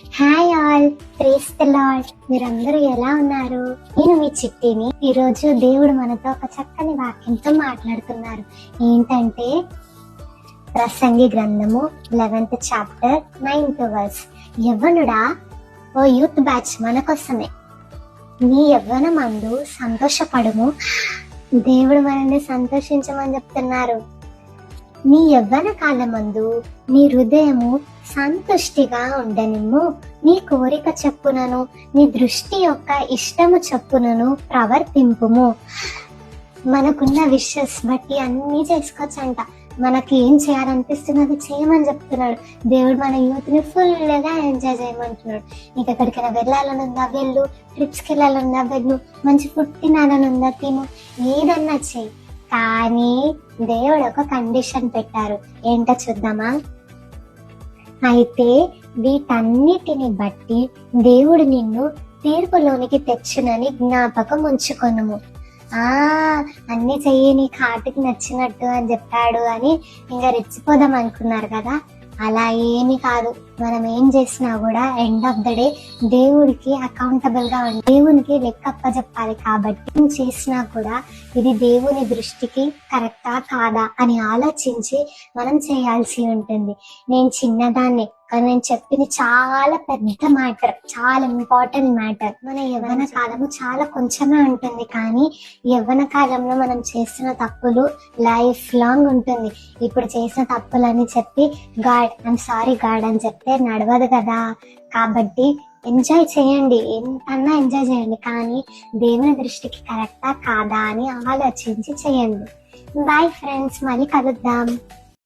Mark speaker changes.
Speaker 1: Hi all, praise the Lord. మీరందరూ ఎలా ఉన్నారు? నేను మీ చిట్టిని. ఈరోజు దేవుడు మనతో ఒక చక్కని వాక్యంతో మాట్లాడుతున్నారు. ఏంటంటే ప్రసంగి గ్రంథము 11th చాప్టర్ 9th verse. యవ్వనుడా, ఓ యూత్ బ్యాచ్ మన కోసమే, నీ యవ్వనమందు సంతోషపడుము. దేవుడు మనల్ని సంతోషించమని చెప్తున్నారు. నీ యవ్వన కాలమందు నీ హృదయము సంతుష్టిగా ఉండనిమ్ము. నీ కోరిక చెప్పునను, నీ దృష్టి యొక్క ఇష్టము చెప్పునను ప్రవర్తింపుము. మనకున్న విషెస్ బట్టి అన్నీ చేసుకోవచ్చంట. మనకి ఏం చేయాలనిపిస్తున్నది చేయమని చెప్తున్నాడు దేవుడు. మన యూత్ ని ఫుల్ గా ఎంజాయ్ చేయమంటున్నాడు. నీకు ఎక్కడికైనా వెళ్ళాలనుందా వెళ్ళు, ట్రిప్స్కి వెళ్ళాలనుందా వెళ్ళు, మంచి ఫుడ్ తినాలనుందా తిను, ఏదన్నా చెయ్యి. కానీ దేవుడు ఒక కండిషన్ పెట్టారు. ఏంటో చూద్దామా? అయితే వీటన్నిటిని బట్టి దేవుడు నిన్ను తీర్పులోనికి తెచ్చునని జ్ఞాపకం ఉంచుకొనుము. అన్ని చెయ్యి నీకు హార్ట్కి నచ్చినట్టు అని చెప్పాడు అని ఇంకా రెచ్చిపోదాం అనుకున్నారు కదా. అలా ఏమి కాదు. మనం ఏం చేసినా కూడా ఎండ్ ఆఫ్ ద డే దేవుడికి అకౌంటబుల్ గా ఉండి దేవునికి లెక్క అప్పచెప్పాలి. కాబట్టి నువ్వు చేసినా కూడా ఇది దేవుని దృష్టికి కరెక్టా కాదా అని ఆలోచించి మనం చేయాల్సి ఉంటుంది. నేను చిన్నదాన్ని, కానీ నేను చెప్పింది చాలా పెద్ద మ్యాటర్, చాలా ఇంపార్టెంట్ మ్యాటర్. మన యవ్వన కాలము చాలా కొంచెమే ఉంటుంది, కానీ యవ్వన కాలంలో మనం చేసిన తప్పులు లైఫ్ లాంగ్ ఉంటుంది. ఇప్పుడు చేసిన తప్పులని చెప్పి గాడ్ ఐఎమ్ సారీ గాడ్ అని చెప్తే నడవదు కదా. కాబట్టి ఎంజాయ్ చేయండి, ఎంతన్నా ఎంజాయ్ చేయండి, కానీ దేవుని దృష్టికి కరెక్టా కాదా అని ఆలోచించి చేయండి. బాయ్ ఫ్రెండ్స్, మళ్ళీ కలుద్దాం.